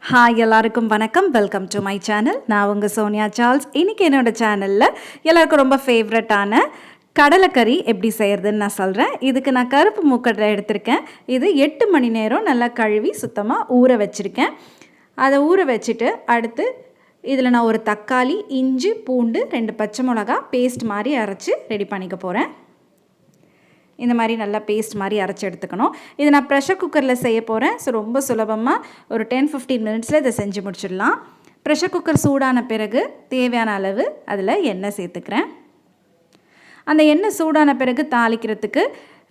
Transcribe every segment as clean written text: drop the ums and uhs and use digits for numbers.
Hi எல்லாருக்கும் வணக்கம். Welcome to my channel. நான் உங்கள் சோனியா சார்ல்ஸ். இன்றைக்கி என்னோடய சேனலில் எல்லாருக்கும் ரொம்ப ஃபேவரட்டான கடலைக்கறி எப்படி செய்கிறதுன்னு நான் சொல்கிறேன். இதுக்கு நான் கருப்பு மூக்கடலை எடுத்திருக்கேன். இது 8 மணி நேரம் நல்லா கழுவி சுத்தமாக ஊற வச்சுருக்கேன். அதை ஊற வச்சுட்டு அடுத்து இதில் நான் ஒரு தக்காளி, இஞ்சி, பூண்டு, 2 பச்சை மிளகா பேஸ்ட் மாதிரி அரைச்சி ரெடி பண்ணிக்க போகிறேன். இந்த மாதிரி நல்லா பேஸ்ட் மாதிரி அரைச்சி எடுத்துக்கணும். இது நான் ப்ரெஷர் குக்கரில் செய்ய போகிறேன். ஸோ ரொம்ப சுலபமாக ஒரு 10-15 மினிட்ஸில் இதை செஞ்சு முடிச்சிடலாம். ப்ரெஷர் குக்கர் சூடான பிறகு தேவையான அளவு அதில் எண்ணெய் சேர்த்துக்கிறேன். அந்த எண்ணெய் சூடான பிறகு தாளிக்கிறதுக்கு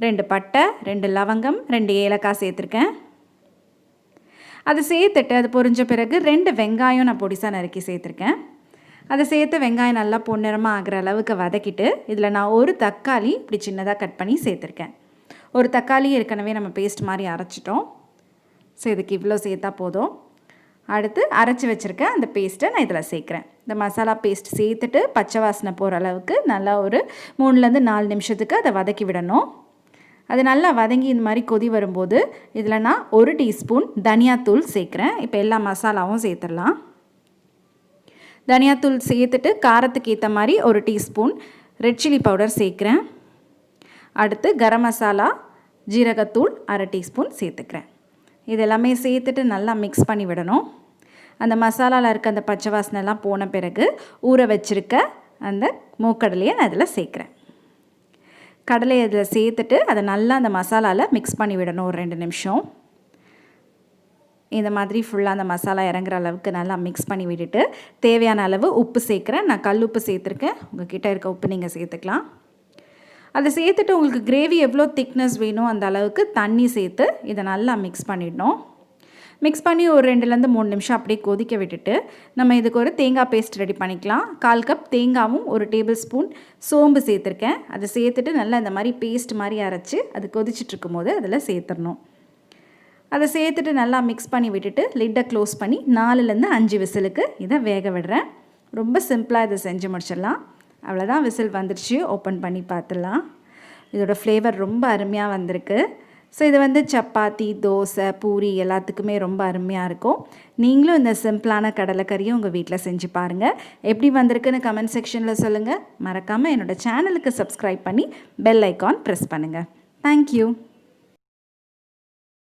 2 பட்டை, 2 லவங்கம், 2 ஏலக்காய் சேர்த்துருக்கேன். அதை சேர்த்துட்டு அது பொரிஞ்ச பிறகு 2 வெங்காயம் நான் பொடிசாக நறுக்கி சேர்த்துருக்கேன். அதை சேர்த்து வெங்காயம் நல்லா பொன்னிறமாக ஆகிற அளவுக்கு வதக்கிட்டு இதில் நான் ஒரு தக்காளி இப்படி சின்னதாக கட் பண்ணி சேர்த்துருக்கேன். ஒரு தக்காளி ஏற்கனவே நம்ம பேஸ்ட் மாதிரி அரைச்சிட்டோம். ஸோ இதுக்கு இவ்வளோ சேர்த்தா போதும். அடுத்து அரைச்சி வச்சுருக்கேன் அந்த பேஸ்ட்டை நான் இதில் சேர்க்குறேன். இந்த மசாலா பேஸ்ட் சேர்த்துட்டு பச்சை வாசனை போகிற அளவுக்கு நல்லா ஒரு 3-4 நிமிஷத்துக்கு அதை வதக்கி விடணும். அது நல்லா வதங்கி இந்த மாதிரி கொதி வரும்போது இதில் நான் 1 டீஸ்பூன் தனியாத்தூள் சேர்க்குறேன். இப்போ எல்லா மசாலாவும் சேர்த்துடலாம். தனியாத்தூள் சேர்த்துட்டு காரத்துக்கு ஏற்ற மாதிரி 1 டீஸ்பூன் ரெட்சிலி பவுடர் சேர்க்குறேன். அடுத்து கரம் மசாலா, ஜீரகத்தூள் 1/2 டீஸ்பூன் சேர்த்துக்கிறேன். இது எல்லாமே சேர்த்துட்டு நல்லா மிக்ஸ் பண்ணி விடணும். அந்த மசாலாவில் இருக்க அந்த பச்சை வாசனைலாம் போன பிறகு ஊற வச்சுருக்க அந்த மூக்கடலையை நான் இதில் சேர்க்குறேன். கடலையை இதில் சேர்த்துட்டு அதை நல்லா அந்த மசாலாவில் மிக்ஸ் பண்ணி விடணும் ஒரு 2 நிமிஷம். இந்த மாதிரி ஃபுல்லாக அந்த மசாலா இறங்குற அளவுக்கு நல்லா மிக்ஸ் பண்ணி விட்டுட்டு தேவையான அளவு உப்பு சேர்க்குறேன். நான் கல் உப்பு சேர்த்துருக்கேன். உங்கள் கிட்டே இருக்க உப்பு நீங்கள் சேர்த்துக்கலாம். அதை சேர்த்துட்டு உங்களுக்கு கிரேவி எவ்வளோ திக்னஸ் வேணும் அந்த அளவுக்கு தண்ணி சேர்த்து இதை நல்லா மிக்ஸ் பண்ணிடணும். மிக்ஸ் பண்ணி ஒரு 2-3 நிமிஷம் அப்படியே கொதிக்க விட்டுட்டு நம்ம இதுக்கு ஒரு தேங்காய் பேஸ்ட் ரெடி பண்ணிக்கலாம். 1/4 கப் தேங்காவும் 1 டேபிள் ஸ்பூன் சோம்பு சேர்த்துருக்கேன். அதை சேர்த்துட்டு நல்லா இந்த மாதிரி பேஸ்ட் மாதிரி அரைச்சி அது கொதிச்சிட்ருக்கும் போது அதில் சேர்த்துடணும். அதை சேர்த்துட்டு நல்லா மிக்ஸ் பண்ணி விட்டுட்டு லிட்டை க்ளோஸ் பண்ணி 4-5 விசிலுக்கு இதை வேக விடுறேன். ரொம்ப சிம்பிளாக இதை செஞ்சு முடிச்சிடலாம். அவ்வளோதான், விசில் வந்துடுச்சு. ஓப்பன் பண்ணி பார்த்துடலாம். இதோடய ஃப்ளேவர் ரொம்ப அருமையாக வந்திருக்கு. ஸோ இது சப்பாத்தி, தோசை, பூரி எல்லாத்துக்குமே ரொம்ப அருமையாக இருக்கும். நீங்களும் இந்த சிம்பிளான கடலைக்கறியை உங்கள் வீட்டில் செஞ்சு பாருங்கள். எப்படி வந்திருக்குன்னு கமெண்ட் செக்ஷனில் சொல்லுங்கள். மறக்காமல் என்னோடய சேனலுக்கு சப்ஸ்கிரைப் பண்ணி பெல் ஐக்கான் ப்ரெஸ் பண்ணுங்கள். தேங்க்யூ.